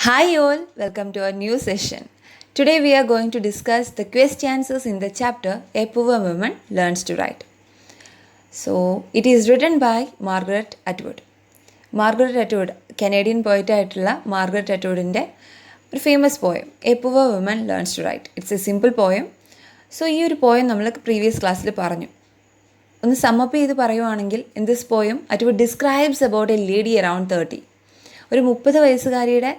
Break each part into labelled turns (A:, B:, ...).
A: Hi all, welcome to our new session. Today we are going to discuss the questions in the chapter A Poor Woman Learns to Write. So, it is written by Margaret Atwood. Margaret Atwood, Canadian poet ആയിട്ടുള്ള Margaret Atwoodൻ്റെ ഒരു famous poem a poor woman learns to write. It's a simple poem. So ഈ ഒരു poem നമ്മൾ previous ക്ലാസ്സിൽ പറഞ്ഞു. ഒന്ന് sum up ചെയ്ത് പറയുവാണെങ്കിൽ in this poem Atwood describes about A lady around 30. ഒരു 30 വയസ്സുകാരിയുടെ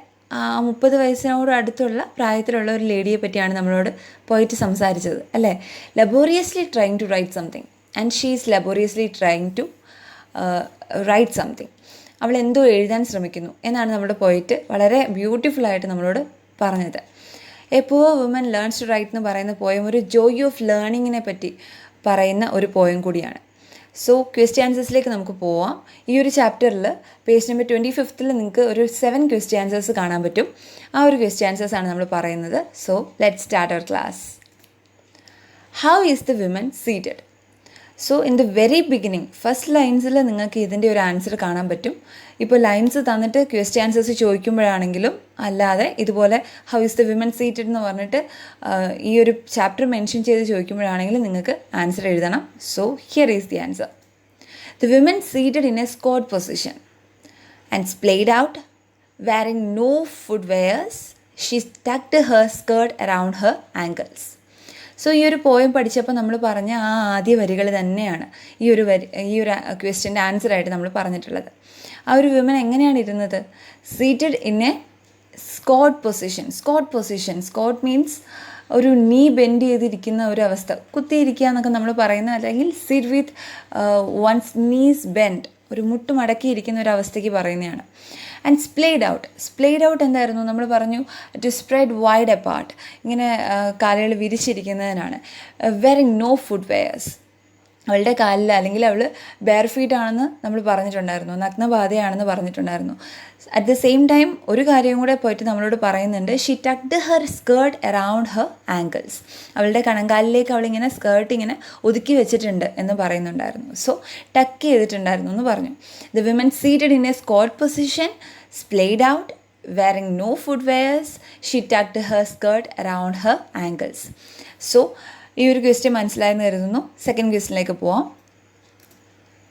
A: 30 വയസ്സിനോട് അടുത്തുള്ള പ്രായത്തിലുള്ള ഒരു ലേഡിയെ പറ്റിയാണ് നമ്മളോട് പോയിട്ട് സംസാരിച്ചത് അല്ലേ. Laboriously trying to write something and she is laboriously trying to write something. അവൾ എന്തോ എഴുതാൻ ശ്രമിക്കുന്നു എന്നാണ് നമ്മുടെ പോയിട്ട് വളരെ ബ്യൂട്ടിഫുള്ളായിട്ട് നമ്മളോട് പറഞ്ഞത്. A poor woman learns to write എന്ന് പറയുന്ന പോയം ഒരു ജോയ് ഓഫ് ലേണിങ്ങിനെ പറ്റി പറയുന്ന ഒരു പോയം കൂടിയാണ്. സോ ക്വസ്റ്റ്യാൻസസിലേക്ക് നമുക്ക് പോവാം. ഈ ഒരു ചാപ്റ്ററിൽ പേജ് നമ്പർ 25 നിങ്ങൾക്ക് ഒരു 7 ക്വസ്റ്റ്യാൻസസ് കാണാൻ പറ്റും. ആ ഒരു ക്വസ്റ്റ്യാൻസസ് ആണ് നമ്മൾ പറയുന്നത്. So let start our class. How is the women seated? So in the very beginning first ലൈൻസിൽ നിങ്ങൾക്ക് ഇതിൻ്റെ ഒരു ആൻസർ കാണാൻ പറ്റും. ഇപ്പോൾ ലൈൻസ് തന്നിട്ട് ക്വസ്റ്റ്യാൻസസ് ചോദിക്കുമ്പോഴാണെങ്കിലും അല്ലാതെ ഇതുപോലെ how is the women seated എന്ന് പറഞ്ഞിട്ട് ഈ ഒരു ചാപ്റ്റർ മെൻഷൻ ചെയ്ത് ചോദിക്കുമ്പോഴാണെങ്കിലും നിങ്ങൾക്ക് ആൻസർ എഴുതണം. So here is the answer. The women seated in a squat position and splayed out wearing no footwears she tucked her skirt around her ankles. So ഈ ഒരു poem പഠിച്ചപ്പോൾ നമ്മൾ പറഞ്ഞ ആ ആദ്യ വരികൾ തന്നെയാണ് ഈ ഒരു ക്വസ്റ്റ്യൻ്റെ ആൻസറായിട്ട് നമ്മൾ പറഞ്ഞിട്ടുള്ളത്. ആ ഒരു വിമൻ എങ്ങനെയാണ് ഇരുന്നത്? Seated in a squat position. Squad means ഒരു നീ ബെൻഡ് ചെയ്തിരിക്കുന്ന ഒരു അവസ്ഥ, കുത്തിയിരിക്കുക എന്നൊക്കെ നമ്മൾ പറയുന്ന, അല്ലെങ്കിൽ sit with one's knees bend, ഒരു മുട്ട് മടക്കിയിരിക്കുന്ന ഒരു അവസ്ഥയ്ക്ക് പറയുന്നതാണ്. ആൻഡ് സ്പ്ലേഡ് ഔട്ട് എന്തായിരുന്നു? നമ്മൾ പറഞ്ഞു ടു സ്പ്രെഡ് വൈഡ് അപ്പാർട്ട്, ഇങ്ങനെ കാലുകൾ വിരിച്ചിരിക്കുന്നതിനാണ്. വെയറിങ് നോ ഫുഡ് വെയേഴ്സ്, അവളുടെ കാലിൽ അല്ലെങ്കിൽ അവൾ ബെയർ ഫീറ്റ് ആണെന്ന് നമ്മൾ പറഞ്ഞിട്ടുണ്ടായിരുന്നു, നഗ്നപാതയാണെന്ന് പറഞ്ഞിട്ടുണ്ടായിരുന്നു. അറ്റ് ദ സെയിം ടൈം ഒരു കാര്യം കൂടെ പോയിട്ട് നമ്മളോട് പറയുന്നുണ്ട്, she tucked her skirt around her ankles, അവളുടെ കണങ്കാലിലേക്ക് അവളിങ്ങനെ സ്കേർട്ട് ഇങ്ങനെ ഒതുക്കി വെച്ചിട്ടുണ്ട് എന്ന് പറയുന്നുണ്ടായിരുന്നു. സോ ടക്ക് ചെയ്തിട്ടുണ്ടായിരുന്നു എന്ന് പറഞ്ഞു. The women seated in a squat position, splayed out, wearing no footwears, she tucked her skirt around her ankles. So ഈ ഒരു ക്വസ്റ്റ്യൻ മനസ്സിലായെന്ന് കരുതുന്നു. സെക്കൻഡ് ക്വസ്റ്റ്യനിലേക്ക് പോവാം.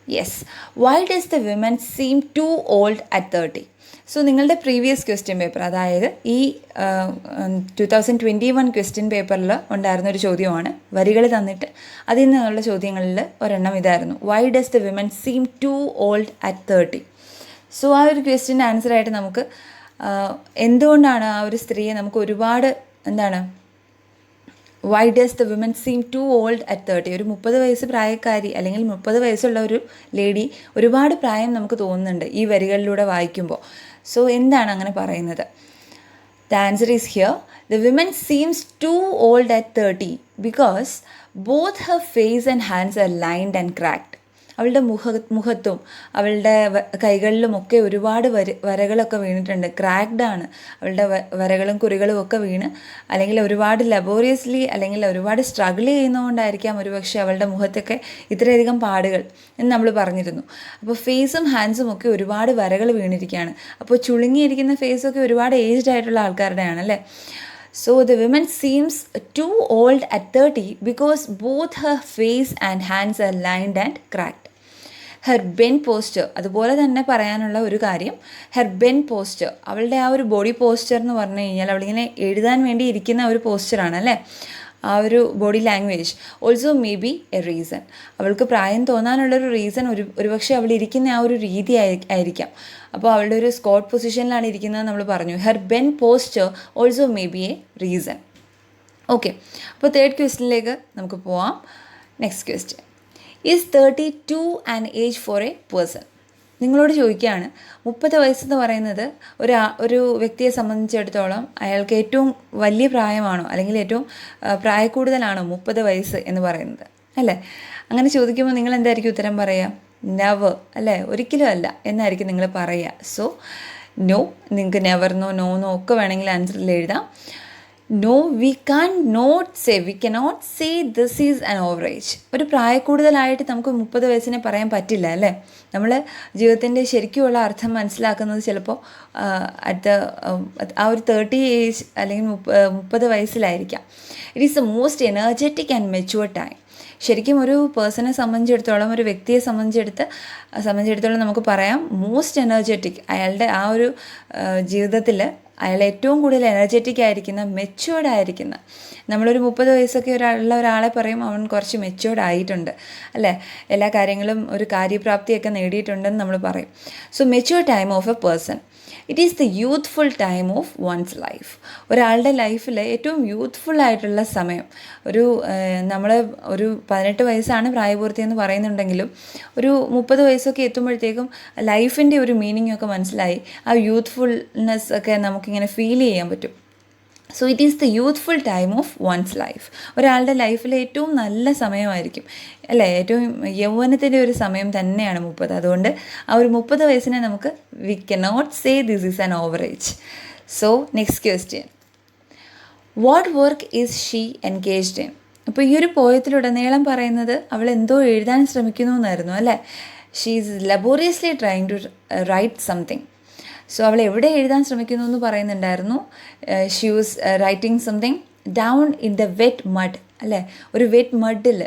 A: Yes, why does the women seem too old at 30? So നിങ്ങളുടെ previous question paper, അതായത് ഈ 2021 question പേപ്പറിൽ ഉണ്ടായിരുന്ന ഒരു ചോദ്യമാണ്. വരികൾ തന്നിട്ട് അതിൽ നിന്നുള്ള ചോദ്യങ്ങളിൽ ഒരെണ്ണം ഇതായിരുന്നു, why does the women seem too old at 30? So ആ ഒരു ക്വസ്റ്റ്യൻ്റെ ആൻസറായിട്ട് നമുക്ക് എന്തുകൊണ്ടാണ് ആ ഒരു സ്ത്രീയെ നമുക്ക് ഒരുപാട് why does the women seem too old at 30? ഒരു 30 വയസ്സ് പ്രായക്കാരി അല്ലെങ്കിൽ 30 വയസ്സുള്ള ഒരു ലേഡി, ഒരുപാട് പ്രായം നമുക്ക് തോന്നുന്നുണ്ട് ഈ വരികളിലൂടെ വായിക്കുമ്പോൾ. സോ എന്താണ് അങ്ങനെ പറയുന്നത്? The answer is here. The women seems too old at 30 because both her face and hands are lined and cracked. അവളുടെ മുഖത്തും അവളുടെ കൈകളിലുമൊക്കെ ഒരുപാട് വരകളൊക്കെ വീണിട്ടുണ്ട്, ക്രാക്ഡാണ്. അവളുടെ വരകളും കുറികളും ഒക്കെ വീണ്, അല്ലെങ്കിൽ ഒരുപാട് ലബോറിയസ്ലി അല്ലെങ്കിൽ ഒരുപാട് സ്ട്രഗിൾ ചെയ്യുന്നതുകൊണ്ടായിരിക്കാം ഒരുപക്ഷെ അവളുടെ മുഖത്തൊക്കെ ഇത്രയധികം പാടുകൾ എന്ന് നമ്മൾ പറഞ്ഞിരുന്നു. അപ്പോൾ ഫേസും ഹാൻഡ്സും ഒക്കെ ഒരുപാട് വരകൾ വീണിരിക്കുകയാണ്. അപ്പോൾ ചുളുങ്ങിയിരിക്കുന്ന ഫേസൊക്കെ ഒരുപാട് ഏജ്ഡ് ആയിട്ടുള്ള ആൾക്കാരുടെയാണ് അല്ലേ. So the woman seems too old at 30 because both her face and hands are lined and cracked. Her bent posture, അതുപോലെ തന്നെ പറയാനുള്ള ഒരു കാര്യം, her bent posture, അവളുടെ ആ ഒരു ബോഡി പോസ്ചർ എന്ന് പറഞ്ഞു കഴിഞ്ഞാൽ അവളിങ്ങനെ എഴുതാൻ വേണ്ടി ഇരിക്കുന്ന ഒരു പോസ്ചറാണ് അല്ലേ, ആ ഒരു body language. Also may be a reason, അവൾക്ക് പ്രായം തോന്നാനുള്ളൊരു റീസൺ ഒരുപക്ഷെ അവൾ ഇരിക്കുന്ന ആ ഒരു രീതി ആയിരിക്കാം. അപ്പോൾ അവളുടെ ഒരു സ്ക്വാഡ് പൊസിഷനിലാണ് ഇരിക്കുന്നത് നമ്മൾ പറഞ്ഞു. Her bent posture also may be a reason. Okay, അപ്പോൾ തേർഡ് ക്വസ്റ്റ്യനിലേക്ക് നമുക്ക് പോവാം. Next question, is 32 an age for a person? നിങ്ങളോട് ചോദിക്കുകയാണ്, 30 വയസ്സെന്ന് പറയുന്നത് ഒരു വ്യക്തിയെ സംബന്ധിച്ചിടത്തോളം അയാൾക്ക് ഏറ്റവും വലിയ പ്രായമാണോ അല്ലെങ്കിൽ ഏറ്റവും പ്രായക്കൂടുതലാണോ 30 വയസ്സ് എന്ന് പറയുന്നത് അല്ലേ? അങ്ങനെ ചോദിക്കുമ്പോൾ നിങ്ങൾ എന്തായിരിക്കും ഉത്തരം പറയുക? നെവർ അല്ലേ, ഒരിക്കലും അല്ല എന്നായിരിക്കും നിങ്ങൾ പറയുക. സോ നോ, നിങ്ങൾക്ക് നെവർ നോ, നോ ഒക്കെ വേണമെങ്കിൽ ആൻസറിൽ എഴുതാം. No we cannot say this is an overage. ഒരു പ്രായക്കൂടുതലായിട്ട് നമുക്ക് 30 വയസ്സിനെ പറയാൻ പറ്റില്ല അല്ലേ. നമ്മൾ ജീവിതത്തിൻ്റെ ശരിക്കുമുള്ള അർത്ഥം മനസ്സിലാക്കുന്നത് ചിലപ്പോൾ ആ ഒരു 30 ഏജ് അല്ലെങ്കിൽ 30 വയസ്സിലായിരിക്കാം. It is the most energetic and mature time. ശരിക്കും ഒരു പേഴ്സണെ സംബന്ധിച്ചിടത്തോളം, ഒരു വ്യക്തിയെ സംബന്ധിച്ചിടത്തോളം നമുക്ക് പറയാം മോസ്റ്റ് എനർജറ്റിക്, അയാളുടെ ആ ഒരു ജീവിതത്തിൽ അയാൾ ഏറ്റവും കൂടുതൽ എനർജറ്റിക് ആയിരിക്കുന്ന, മെച്യൂർഡ് ആയിരിക്കുന്ന. നമ്മളൊരു 30 വയസ്സൊക്കെ ഒരാളെ പറയും അവൻ കുറച്ച് മെച്യൂർഡ് ആയിട്ടുണ്ട് അല്ലേ, എല്ലാ കാര്യങ്ങളും ഒരു കാര്യപ്രാപ്തിയൊക്കെ നേടിയിട്ടുണ്ടെന്ന് നമ്മൾ പറയും. So mature time of A person, it is the youthful time of wands life. ഒരാളുടെ ലൈഫിൽ ഏറ്റവും യൂത്ത്ഫുൾ ആയിട്ടുള്ള സമയം, നമ്മൾ ഒരു 18 വയസ്സാണ് പ്രായപൂർത്തി എന്ന് പറയുന്നുണ്ടെങ്കിലും ഒരു 30 വയസ്സൊക്കെ എത്തുമ്പോഴത്തേക്കും ലൈഫിൻ്റെ ഒരു മീനിങ് ഒക്കെ മനസ്സിലായി ആ യൂത്ത്ഫുൾനെസ് ഒക്കെ നമുക്കിങ്ങനെ ഫീൽ ചെയ്യാൻ പറ്റും. So it is the youthful time of wands life. ഒരാളുടെ ലൈഫിലെ ഏറ്റവും നല്ല സമയമായിരിക്കും അല്ലേ, ഏറ്റവും യൗവനത്തിൻ്റെ ഒരു സമയം തന്നെയാണ് 30. അതുകൊണ്ട് ആ ഒരു 30 വയസ്സിനെ നമുക്ക് V cannot say this is an average. So next question, what work is she engaged in? അപ്പോൾ ഈ ഒരു പോയത്തിലുടനീളം പറയുന്നത് അവൾ എന്തോ എഴുതാൻ ശ്രമിക്കുന്നു എന്നായിരുന്നു അല്ലേ. She is laboriously trying to write something. So അവൾ എവിടെ എഴുതാൻ ശ്രമിക്കുന്നു എന്ന് പറയുന്നുണ്ടായിരുന്നു. She was writing something down in the wet mud അല്ലേ, ഒരു വെറ്റ് മഡിൽ,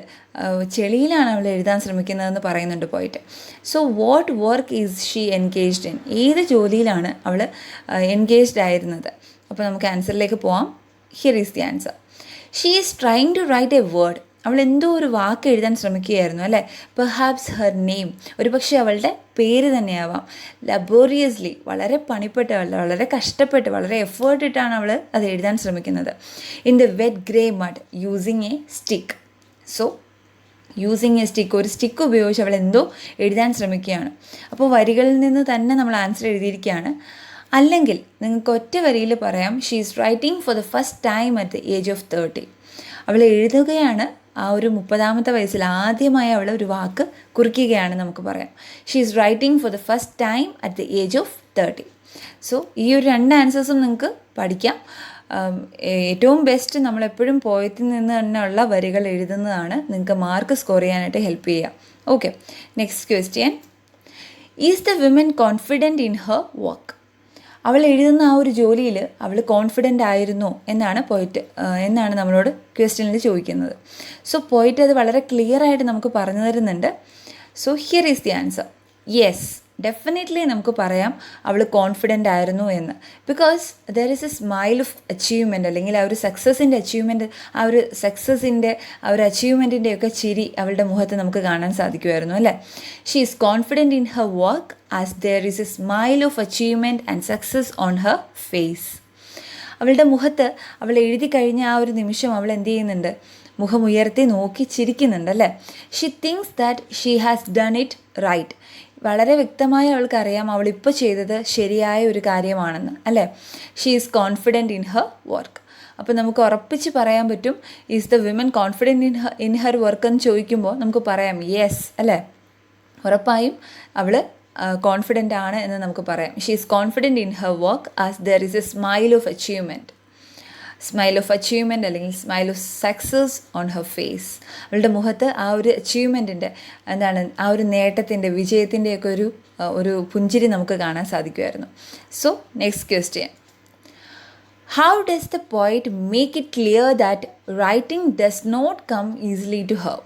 A: ചെളിയിലാണ് അവൾ എഴുതാൻ ശ്രമിക്കുന്നതെന്ന് പറയുന്നുണ്ട് പോയിട്ട്. So what work is she engaged in? ഏത് ജോലിയിലാണ് അവൾ എൻഗേജ്ഡ് ആയിരുന്നത്? അപ്പോൾ നമുക്ക് ആൻസറിലേക്ക് പോവാം. Here is the answer. She is trying to write a word. അവൾ എന്തോ ഒരു വാക്ക് എഴുതാൻ ശ്രമിക്കുകയായിരുന്നു അല്ലേ. പെർഹാപ്സ് ഹെർ നെയിം, ഒരു പക്ഷേ അവളുടെ പേര് തന്നെയാവാം. ലബോറിയസ്ലി, വളരെ പണിപ്പെട്ട്, വളരെ കഷ്ടപ്പെട്ട്, വളരെ എഫേർട്ട് ഇട്ടാണ് അവൾ അത് എഴുതാൻ ശ്രമിക്കുന്നത്. In the wet grey mud using a stick. So using a stick, ഒരു സ്റ്റിക്ക് ഉപയോഗിച്ച് അവൾ എന്തോ എഴുതാൻ ശ്രമിക്കുകയാണ്. അപ്പോൾ വരികളിൽ നിന്ന് തന്നെ നമ്മൾ ആൻസർ എഴുതിയിരിക്കുകയാണ്. അല്ലെങ്കിൽ നിങ്ങൾക്ക് ഒറ്റ വരിയിൽ പറയാം, she is writing for the first time at the age of 30. അവൾ എഴുതുകയാണ് ആ ഒരു 30ാമത്തെ വയസ്സിൽ ആദ്യമായി അവൾ ഒരു വാക്ക് കുറിക്കുകയാണ് നമുക്ക് പറയാം. She is writing for the first time at the age of 30. So ഈ ഒരു 2 ആൻസേഴ്സും നിങ്ങൾക്ക് പഠിക്കാം. ഏറ്റവും ബെസ്റ്റ് നമ്മളെപ്പോഴും പോയത്തിൽ നിന്ന് തന്നെയുള്ള വരികൾ എഴുതുന്നതാണ് നിങ്ങൾക്ക് മാർക്ക് സ്കോർ ചെയ്യാനായിട്ട് ഹെൽപ്പ് ചെയ്യുക. Okay, next question, is the women confident in her work? അവൾ എഴുതുന്ന ആ ഒരു ജോലിയിൽ അവൾ കോൺഫിഡൻ്റ് ആയിരുന്നോ എന്നാണ് നമ്മളോട് ക്വസ്റ്റ്യനിൽ ചോദിക്കുന്നത്. സോ പോയിട്ട് അത് വളരെ ക്ലിയർ ആയിട്ട് നമുക്ക് പറഞ്ഞു തരുന്നുണ്ട്. So here is the answer. Yes, definitely നമുക്ക് പറയാം അവൾ കോൺഫിഡൻ്റ് ആയിരുന്നു എന്ന്. Because there is a smile of achievement, അല്ലെങ്കിൽ ആ ഒരു സക്സസിൻ്റെ അച്ചീവ്മെൻറ്റ്, ആ ഒരു അച്ചീവ്മെൻറ്റിൻ്റെയൊക്കെ ചിരി അവളുടെ മുഖത്ത് നമുക്ക് കാണാൻ സാധിക്കുമായിരുന്നു അല്ലേ. She is confident in her work as there is a smile of achievement and success on her face. അവളുടെ മുഖത്ത് അവൾ എഴുതി കഴിഞ്ഞ ആ ഒരു നിമിഷം അവൾ എന്ത് ചെയ്യുന്നുണ്ട്? മുഖമുയർത്തി നോക്കി ചിരിക്കുന്നുണ്ട് അല്ലേ. She thinks that she has done it right. വളരെ വ്യക്തമായി അവൾക്കറിയാം അവളിപ്പോൾ ചെയ്തത് ശരിയായ ഒരു കാര്യമാണെന്ന് അല്ലേ. She is confident in her work. അപ്പോൾ നമുക്ക് ഉറപ്പിച്ച് പറയാൻ പറ്റും, is the women confident in her work എന്ന് ചോദിക്കുമ്പോൾ നമുക്ക് പറയാം യെസ് അല്ലേ, ഉറപ്പായും അവൾ കോൺഫിഡൻ്റ് ആണ് എന്ന് നമുക്ക് പറയാം. She is confident in her work as there is a smile of achievement അല്ലെങ്കിൽ smile of success on her face. അവളുടെ മുഖത്ത് ആ ഒരു അച്ചീവ്മെൻറ്റിൻ്റെ ആ ഒരു നേട്ടത്തിൻ്റെ, വിജയത്തിൻ്റെയൊക്കെ ഒരു പുഞ്ചിരി നമുക്ക് കാണാൻ സാധിക്കുമായിരുന്നു. So next question, how does the poet make it clear that writing does not come easily to her?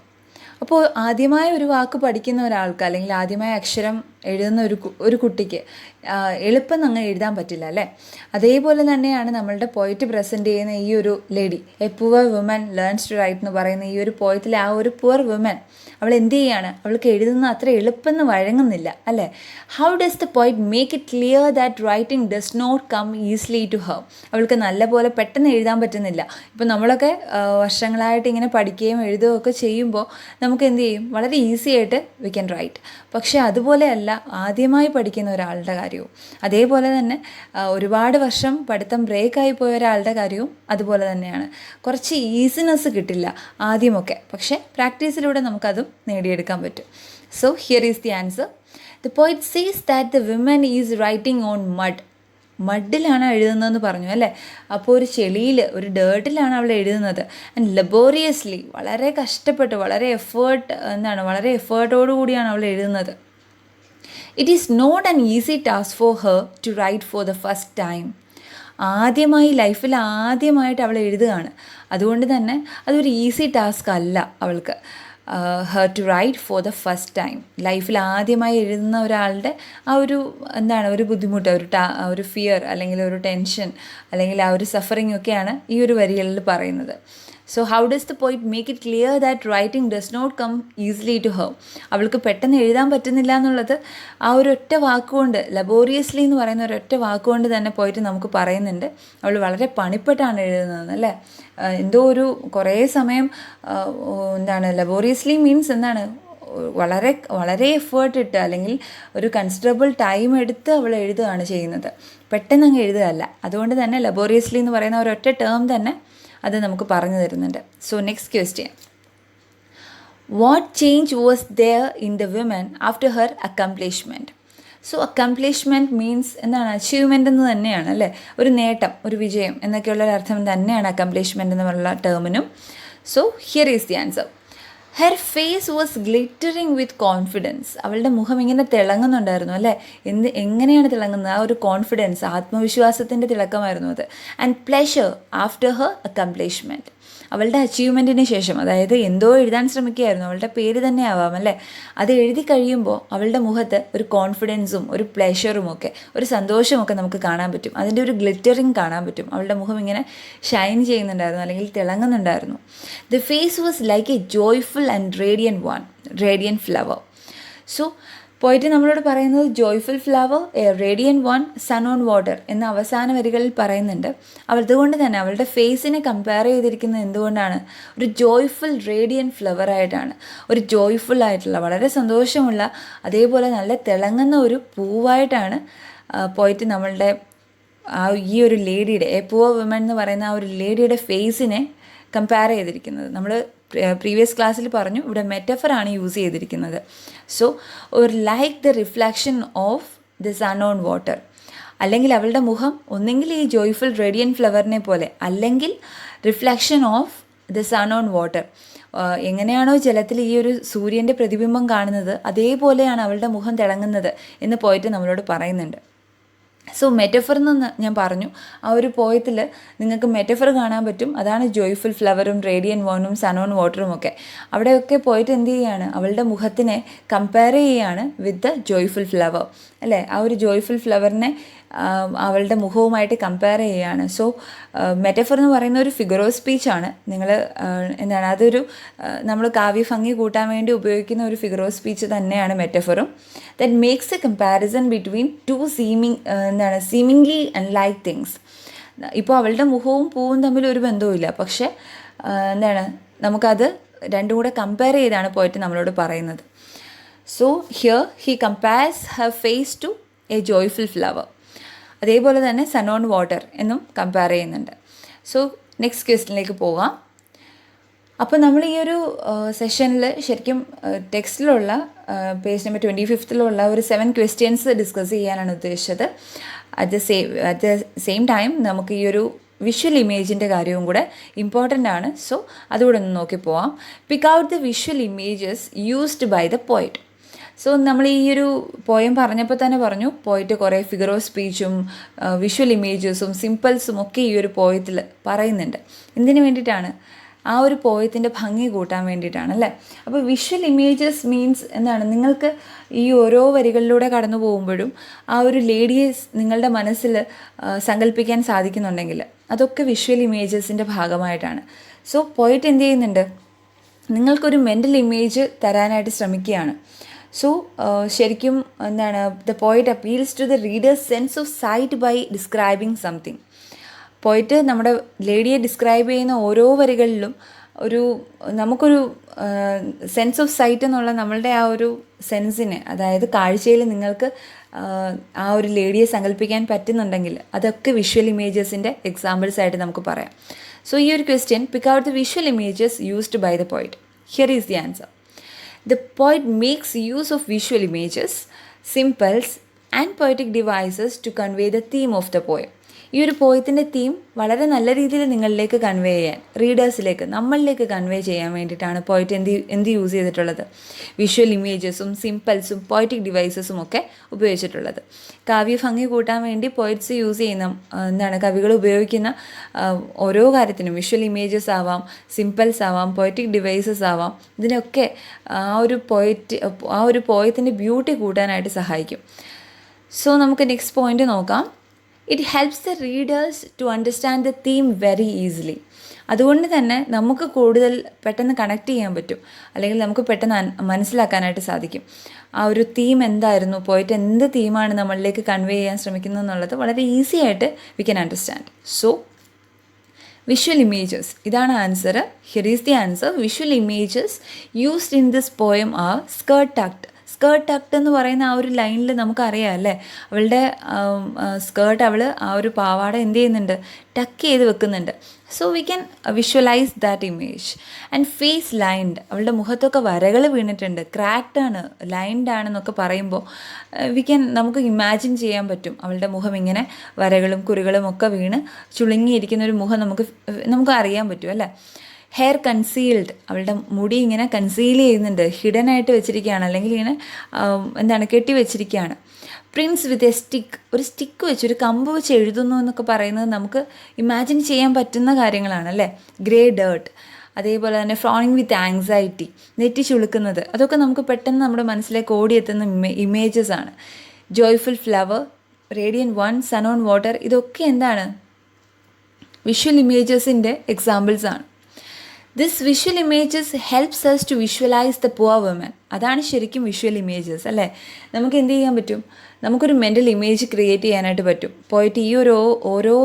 A: അപ്പോൾ ആദ്യമായ ഒരു വാക്ക് പഠിക്കുന്ന ഒരാൾക്ക്, അല്ലെങ്കിൽ ആദ്യമായ അക്ഷരം എഴുതുന്ന ഒരു കുട്ടിക്ക് എളുപ്പം അങ്ങ് എഴുതാൻ പറ്റില്ല അല്ലേ. അതേപോലെ തന്നെയാണ് നമ്മളുടെ പോയിറ്റ് പ്രസൻറ്റ് ചെയ്യുന്ന ഈ ഒരു lady, a poor woman learns to write എന്ന് പറയുന്ന ഈ ഒരു പോയത്തിലെ ആ ഒരു പുവർ വുമൻ, അവൾ എന്ത് ചെയ്യാണ്? അവൾക്ക് എഴുതുന്ന അത്ര എളുപ്പമെന്ന് വഴങ്ങുന്നില്ല അല്ലേ. How does the poet make it clear that writing does not come easily to her? അവൾക്ക് നല്ലപോലെ പെട്ടെന്ന് എഴുതാൻ പറ്റുന്നില്ല. ഇപ്പോൾ നമ്മളൊക്കെ വർഷങ്ങളായിട്ട് ഇങ്ങനെ പഠിക്കുകയും എഴുതുകയും ഒക്കെ ചെയ്യുമ്പോൾ നമുക്ക് എന്ത് ചെയ്യും? വളരെ ഈസി ആയിട്ട് വി ക്യാൻ റൈറ്റ്. പക്ഷേ അതുപോലെയല്ല ആദ്യമായി പഠിക്കുന്ന ഒരാളുടെ കാര്യവും. അതേപോലെ തന്നെ ഒരുപാട് വർഷം പഠിത്തം ബ്രേക്കായി പോയ ഒരാളുടെ കാര്യവും അതുപോലെ തന്നെയാണ്. കുറച്ച് ഈസിനെസ് കിട്ടില്ല ആദ്യമൊക്കെ, പക്ഷേ പ്രാക്ടീസിലൂടെ നമുക്കതും നേടിയെടുക്കാൻ പറ്റും. So here is the answer. The poet says that the women is writing on mud. മഡിലാണ് എഴുതുന്നതെന്ന് പറഞ്ഞു അല്ലേ. അപ്പോൾ ഒരു ചെളിയിൽ, ഒരു ഡേർട്ടിലാണ് അവൾ എഴുതുന്നത്. ആൻഡ് ലബോറിയസ്ലി, വളരെ കഷ്ടപ്പെട്ട്, വളരെ എഫേർട്ടോടു കൂടിയാണ് അവൾ എഴുതുന്നത്. It is not an easy task for her to write for the first time. ലൈഫിൽ ആദ്യമായിട്ട് അവൾ എഴുതുകയാണ്. അതുകൊണ്ട് തന്നെ അതൊരു ഈസി ടാസ്ക് അല്ല അവൾക്ക്. Her to write for the first time, ലൈഫിൽ ആദ്യമായി എഴുതുന്ന ഒരാളുടെ ഒരു ബുദ്ധിമുട്ട്, ഒരു ഫിയർ, അല്ലെങ്കിൽ ഒരു ടെൻഷൻ, അല്ലെങ്കിൽ ആ ഒരു സഫറിങ് ഒക്കെയാണ് ഈ ഒരു വരികളിൽ പറയുന്നത്. So how does the poet make it clear that writing does not come easily to her. അവൾക്ക് പെട്ടെന്ന് എഴുതാൻ പറ്റുന്നില്ല എന്നുള്ളത് ആ ഒരു ഒറ്റ വാക്കുകൊണ്ട്, ലബോറിയസ്ലി എന്ന് പറയുന്ന ഒരൊറ്റ വാക്കുകൊണ്ട് തന്നെ പോയിട്ട് നമുക്ക് പറയുന്നുണ്ട്. അവൾ വളരെ പണിപ്പെട്ടാണ് എഴുതുന്നത് അല്ലേ. കുറേ സമയം ലബോറിയസ്ലി മീൻസ് വളരെ എഫേർട്ട് ഇട്ട്, അല്ലെങ്കിൽ ഒരു കൺസിഡറബിൾ ടൈം എടുത്ത് അവൾ എഴുതുകയാണ് ചെയ്യുന്നത്. പെട്ടെന്ന് അങ്ങ് എഴുതുകയല്ല. അതുകൊണ്ട് തന്നെ ലബോറിയസ്ലി എന്ന് പറയുന്ന ഒരൊറ്റ ടേം തന്നെ അത് നമുക്ക് പറഞ്ഞു തരുന്നുണ്ട്. So next question, what change was there in the women after her accomplishment? So accomplishment means achievement എന്ന് തന്നെയാണ് അല്ലേ. ഒരു നേട്ടം, ഒരു വിജയം എന്നൊക്കെയുള്ളൊരർത്ഥം തന്നെയാണ് അക്കംപ്ലിഷ്മെൻറ്റ് എന്നുള്ള ടേമിനും. So here is the answer. Her face was glittering with confidence. അവളുടെ മുഖം ഇങ്ങനെ തിളങ്ങുന്നുണ്ടായിരുന്നു അല്ലേ. എങ്ങനെയാണ് തിളങ്ങുന്നത്? ആ ഒരു കോൺഫിഡൻസ്, ആത്മവിശ്വാസത്തിൻ്റെ തിളക്കമായിരുന്നു അത്. And pleasure after her accomplishment. അവളുടെ അച്ചീവ്മെൻറ്റിന് ശേഷം, അതായത് എന്തോ എഴുതാൻ ശ്രമിക്കുകയായിരുന്നു, അവളുടെ പേര് തന്നെ ആവാം അല്ലേ. അത് എഴുതി കഴിയുമ്പോൾ അവളുടെ മുഖത്ത് ഒരു കോൺഫിഡൻസും ഒരു പ്ലഷറും ഒക്കെ, ഒരു സന്തോഷമൊക്കെ നമുക്ക് കാണാൻ പറ്റും. അതിൻ്റെ ഒരു ഗ്ലിറ്ററിങ് കാണാൻ പറ്റും. അവളുടെ മുഖം ഇങ്ങനെ ഷൈൻ ചെയ്യുന്നുണ്ടായിരുന്നു, അല്ലെങ്കിൽ തിളങ്ങുന്നുണ്ടായിരുന്നു. The face was like a joyful and radiant flower. So poet നമ്മളോട് പറയുന്നത് joyful flower, a radiant one, sun on water എന്ന അവസാന വരികളിൽ പറയുന്നുണ്ട്. അതുകൊണ്ട് തന്നെ അവളുടെ ഫേസിനെ കമ്പയർ ചെയ്തിരിക്കുന്നത് എന്തുകൊണ്ടാണ്? ഒരു ജോയ്ഫുൾ റേഡിയൻറ്റ് ഫ്ലവറായിട്ടാണ്. ഒരു ജോയ്ഫുൾ ആയിട്ടുള്ള, വളരെ സന്തോഷമുള്ള, അതേപോലെ നല്ല തിളങ്ങുന്ന ഒരു പൂവായിട്ടാണ് പോയിട്ട് നമ്മളുടെ ഈ ഒരു ലേഡിയുടെ, എ പുവർ വിമൻ എന്ന് പറയുന്ന ആ ഒരു ലേഡിയുടെ ഫേസിനെ കമ്പയർ ചെയ്തിരിക്കുന്നത്. നമ്മൾ പ്രീവിയസ് ക്ലാസ്സിൽ പറഞ്ഞു, ഇവിടെ മെറ്റഫറാണ് യൂസ് ചെയ്തിരിക്കുന്നത്. സോ ഒരു like the reflection of the sun on water, അല്ലെങ്കിൽ അവളുടെ മുഖം ഒന്നെങ്കിൽ ഈ ജോയ്ഫുൾ റേഡിയൻറ്റ് ഫ്ലവറിനെ പോലെ, അല്ലെങ്കിൽ reflection of the sun on water. എങ്ങനെയാണോ ജലത്തിൽ ഈ ഒരു സൂര്യൻ്റെ പ്രതിബിംബം കാണുന്നത്, അതേപോലെയാണ് അവളുടെ മുഖം തിളങ്ങുന്നത് എന്ന് പോയിട്ട് നമ്മളോട് പറയുന്നുണ്ട്. സോ മെറ്റഫർ എന്ന് ഞാൻ പറഞ്ഞു, ആ ഒരു പോയത്തിൽ നിങ്ങൾക്ക് മെറ്റഫർ കാണാൻ പറ്റും. അതാണ് ജോയ്ഫുൾ ഫ്ലവറും റേഡിയൻറ്റ് വണ്ണും സൺ ഓൺ വാട്ടറും ഒക്കെ. അവിടെയൊക്കെ പോയിട്ട് എന്ത് ചെയ്യുകയാണ്? അവളുടെ മുഖത്തിനെ കമ്പയർ ചെയ്യുകയാണ് വിത്ത് ദ ജോയ്ഫുൾ ഫ്ലവർ അല്ലേ. ആ ഒരു ജോയ്ഫുൾ ഫ്ലവറിനെ അവളുടെ മുഖവുമായിട്ട് കമ്പയർ ചെയ്യുകയാണ്. സോ മെറ്റഫർ എന്ന് പറയുന്ന ഒരു ഫിഗർ ഓഫ് സ്പീച്ചാണ്. അതൊരു നമ്മൾ കാവ്യഭംഗി കൂട്ടാൻ വേണ്ടി ഉപയോഗിക്കുന്ന ഒരു ഫിഗർ ഓഫ് സ്പീച്ച് തന്നെയാണ് മെറ്റഫറും. That makes a comparison between two seemingly unlike things. ഇപ്പോൾ അവളുടെ മുഖവും പൂവും തമ്മിൽ ഒരു ബന്ധവുമില്ല, പക്ഷേ നമുക്കത് രണ്ടും കൂടെ കമ്പയർ ചെയ്താണ് പോയിട്ട് നമ്മളോട് പറയുന്നത്. So here he compares her face to a joyful flower. അതേപോലെ തന്നെ സൺ ഓൺ വാട്ടർ എന്നും കമ്പയർ ചെയ്യുന്നുണ്ട്. സോ നെക്സ്റ്റ് ക്വസ്റ്റ്യനിലേക്ക് പോകാം. അപ്പോൾ നമ്മൾ ഈ ഒരു സെഷനിൽ ശരിക്കും ടെക്സ്റ്റിലുള്ള പേജ് നമ്പർ 25 ഒരു 7 ക്വസ്റ്റ്യൻസ് ഡിസ്കസ് ചെയ്യാനാണ് ഉദ്ദേശിച്ചത്. അറ്റ് ദ സെയിം ടൈം നമുക്ക് ഈ ഒരു വിഷ്വൽ ഇമേജിൻ്റെ കാര്യവും കൂടെ ഇമ്പോർട്ടൻ്റ് ആണ്. സോ അതുകൂടെ ഒന്ന് നോക്കി പോവാം. Pick out the visual images used by the poet. So നമ്മൾ ഈ ഒരു പോയം പറഞ്ഞപ്പോൾ തന്നെ പറഞ്ഞു, പോയിട്ട് കുറേ ഫിഗർ ഓഫ് സ്പീച്ചും വിഷ്വൽ ഇമേജസും സിമ്പിൾസും ഒക്കെ ഈ ഒരു പോയത്തിൽ പറയുന്നുണ്ട്. എന്തിനു വേണ്ടിയിട്ടാണ്? ആ ഒരു പോയത്തിൻ്റെ ഭംഗി കൂട്ടാൻ വേണ്ടിയിട്ടാണ് അല്ലേ. അപ്പോൾ വിഷ്വൽ ഇമേജസ് മീൻസ് നിങ്ങൾക്ക് ഈ ഓരോ വരികളിലൂടെ കടന്നു പോകുമ്പോഴും ആ ഒരു ലേഡിയെ നിങ്ങളുടെ മനസ്സിൽ സങ്കല്പിക്കാൻ സാധിക്കുന്നുണ്ടെങ്കിൽ അതൊക്കെ വിഷ്വൽ ഇമേജസിൻ്റെ ഭാഗമായിട്ടാണ്. സോ പോയിട്ട് എന്ത് ചെയ്യുന്നുണ്ട്? നിങ്ങൾക്കൊരു മെൻ്റൽ ഇമേജ് തരാനായിട്ട് ശ്രമിക്കുകയാണ്. സോ ശരിക്കും the poet appeals to the readers sense of sight by describing something. Poet നമ്മുടെ ലേഡിയെ ഡിസ്ക്രൈബ് ചെയ്യുന്ന ഓരോ വരികളിലും നമുക്കൊരു സെൻസ് ഓഫ് സൈറ്റ് എന്നുള്ള നമ്മളുടെ ആ ഒരു സെൻസിനെ, അതായത് കാഴ്ചയിൽ നിങ്ങൾക്ക് ആ ഒരു ലേഡിയെ സങ്കല്പിക്കാൻ പറ്റുന്നുണ്ടെങ്കിൽ അതൊക്കെ വിഷ്വൽ ഇമേജസിൻ്റെ എക്സാമ്പിൾസ് ആയിട്ട് നമുക്ക് പറയാം. സോ ഈ ഒരു question, pick out the visual images used by the poet. Here is the answer. The poet makes use of visual images, symbols and poetic devices to convey the theme of the poem. ഈ ഒരു പോയത്തിൻ്റെ theme വളരെ നല്ല രീതിയിൽ നിങ്ങളിലേക്ക് convey ചെയ്യാൻ, റീഡേഴ്സിലേക്ക്, നമ്മളിലേക്ക് convey ചെയ്യാൻ വേണ്ടിയിട്ടാണ് പോയറ്റ് എന്ത് യൂസ് ചെയ്തിട്ടുള്ളത്? വിഷ്വൽ ഇമേജസും സിംപിൾസും പോയറ്റിക് ഡിവൈസസും ഒക്കെ ഉപയോഗിച്ചിട്ടുള്ളത്. കാവ്യഭംഗി കൂട്ടാൻ വേണ്ടി പോയറ്റ്സ് യൂസ് ചെയ്യുന്ന കവികൾ ഉപയോഗിക്കുന്ന ഓരോ കാര്യത്തിനും വിഷ്വൽ ഇമേജസ് ആവാം, സിംപിൾസ് ആവാം, പോയറ്റിക് ഡിവൈസസ് ആവാം, ഇതിനൊക്കെ ആ ഒരു പോയത്തിൻ്റെ ബ്യൂട്ടി കൂട്ടാനായിട്ട് സഹായിക്കും. സോ നമുക്ക് നെക്സ്റ്റ് പോയിന്റ് നോക്കാം. It helps the readers to understand the theme very easily. അതുകൊണ്ട് തന്നെ നമുക്ക് കൂടുതൽ പെട്ടെന്ന് കണക്ട് ചെയ്യാൻ പറ്റും, അല്ലെങ്കിൽ നമുക്ക് പെട്ടെന്ന് മനസ്സിലാക്കാനായിട്ട് സാധിക്കും ആ ഒരു തീം എന്തായിരുന്നു, പോയിട്ട് എന്ത് തീമാണ് നമ്മളിലേക്ക് കൺവേ ചെയ്യാൻ ശ്രമിക്കുന്നത് എന്നുള്ളത് വളരെ ഈസി ആയിട്ട് we can understand. So visual images, ഇതാണ് answer. Here is the answer. Visual images used in this poem are skirt tucked. Skirt tucked എന്ന് പറയുന്ന ആ ഒരു ലൈനിൽ നമുക്കറിയാം അല്ലേ, അവളുടെ സ്കേർട്ട് അവൾ ആ ഒരു പാവാട എന്ത് ചെയ്യുന്നുണ്ട്, ടക്ക് ചെയ്ത് വെക്കുന്നുണ്ട്. So we can visualise that image. And face lined, അവളുടെ മുഖത്തൊക്കെ വരകൾ വീണിട്ടുണ്ട്, ക്രാക്ഡ് ആണ്, ലൈൻഡ് ആണെന്നൊക്കെ പറയുമ്പോൾ നമുക്ക് ഇമാജിൻ ചെയ്യാൻ പറ്റും അവളുടെ മുഖം ഇങ്ങനെ വരകളും കുറികളും ഒക്കെ വീണ് ചുളുങ്ങിയിരിക്കുന്ന ഒരു മുഖം നമുക്ക് അറിയാൻ പറ്റും അല്ലേ. ഹെയർ കൺസീൽഡ്, അവളുടെ മുടി ഇങ്ങനെ കൺസീൽ ചെയ്യുന്നുണ്ട്, ഹിഡൻ ആയിട്ട് വെച്ചിരിക്കുകയാണ്, അല്ലെങ്കിൽ ഇങ്ങനെ കെട്ടി വെച്ചിരിക്കുകയാണ്. പ്രിൻസ് വിത്ത് എ സ്റ്റിക്ക്, ഒരു സ്റ്റിക്ക് വെച്ച് ഒരു കമ്പ് വെച്ച് എഴുതുന്നു എന്നൊക്കെ പറയുന്നത് നമുക്ക് ഇമാജിൻ ചെയ്യാൻ പറ്റുന്ന കാര്യങ്ങളാണ് അല്ലേ. ഗ്രേ ഡേർട്ട്, അതേപോലെ തന്നെ ഫ്രോണിങ് വിത്ത് ആങ്സൈറ്റി, നെറ്റി ചുളുക്കുന്നത്, അതൊക്കെ നമുക്ക് പെട്ടെന്ന് നമ്മുടെ മനസ്സിലേക്ക് ഓടിയെത്തുന്ന ഇമേജസ് ആണ്. Joyful flower, radiant one, sun on water, ഇതൊക്കെ എന്താണ്, വിഷ്വൽ ഇമേജസിൻ്റെ എക്സാമ്പിൾസ് ആണ്. This visual images helps us to visualise the poor woman. അതാണ് ശരിക്കും വിഷ്വൽ ഇമേജസ് അല്ലേ. നമുക്ക് എന്ത് ചെയ്യാൻ പറ്റും, നമുക്കൊരു മെൻ്റൽ ഇമേജ് ക്രിയേറ്റ് ചെയ്യാനായിട്ട് പറ്റും. പോയിട്ട് ഈ ഓരോ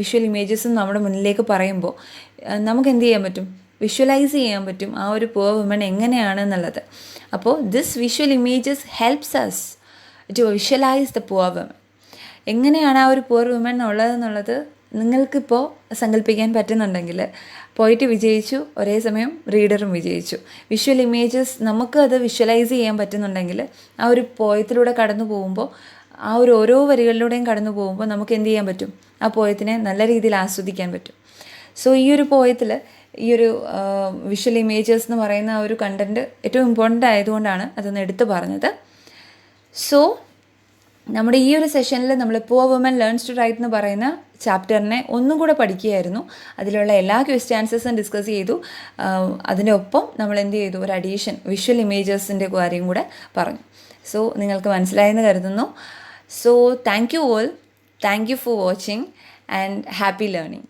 A: വിഷ്വൽ ഇമേജസും നമ്മുടെ മുന്നിലേക്ക് പറയുമ്പോൾ നമുക്ക് എന്ത് ചെയ്യാൻ പറ്റും, വിഷ്വലൈസ് ചെയ്യാൻ പറ്റും ആ ഒരു പുവർ വുമൻ എങ്ങനെയാണെന്നുള്ളത്. അപ്പോൾ this visual images helps us to visualise the poor woman. എങ്ങനെയാണ് ആ ഒരു പുവർ വുമൻ ഉള്ളതെന്നുള്ളത് നിങ്ങൾക്കിപ്പോൾ സങ്കല്പിക്കാൻ പറ്റുന്നുണ്ടെങ്കിൽ പോയിട്ട് വിജയിച്ചു, ഒരേ സമയം റീഡറും വിജയിച്ചു. വിഷ്വൽ ഇമേജസ് നമുക്ക് അത് വിഷ്വലൈസ് ചെയ്യാൻ പറ്റുന്നുണ്ടെങ്കിൽ ആ ഒരു പോയത്തിലൂടെ കടന്നു പോകുമ്പോൾ, ആ ഒരു ഓരോ വരികളിലൂടെയും കടന്നു പോകുമ്പോൾ നമുക്ക് എന്ത് ചെയ്യാൻ പറ്റും, ആ പോയത്തിനെ നല്ല രീതിയിൽ ആസ്വദിക്കാൻ പറ്റും. സോ ഈ ഒരു പോയത്തിൽ ഈ ഒരു വിഷ്വൽ ഇമേജസ് എന്ന് പറയുന്ന ആ ഒരു കണ്ടൻറ്റ് ഏറ്റവും ഇമ്പോർട്ടൻ്റ് ആയതുകൊണ്ടാണ് അതൊന്ന് എടുത്തു പറഞ്ഞത്. സോ നമ്മുടെ ഈ ഒരു സെഷനിൽ നമ്മൾ poor woman learns to write എന്ന് പറയുന്ന ചാപ്റ്ററിനെ ഒന്നും കൂടെ പഠിക്കുകയായിരുന്നു. അതിലുള്ള എല്ലാ ക്വസ്റ്റ്യൻ ആൻസേഴ്സും ഡിസ്കസ് ചെയ്തു. അതിൻ്റെ ഒപ്പം നമ്മൾ എന്ത് ചെയ്തു, ഒരു അഡീഷൻ വിഷ്വൽ ഇമേജസിൻ്റെ കാര്യം കൂടെ പറഞ്ഞു. സോ നിങ്ങൾക്ക് മനസ്സിലായെന്ന് കരുതുന്നു. So thank you all, thank you for watching and happy learning.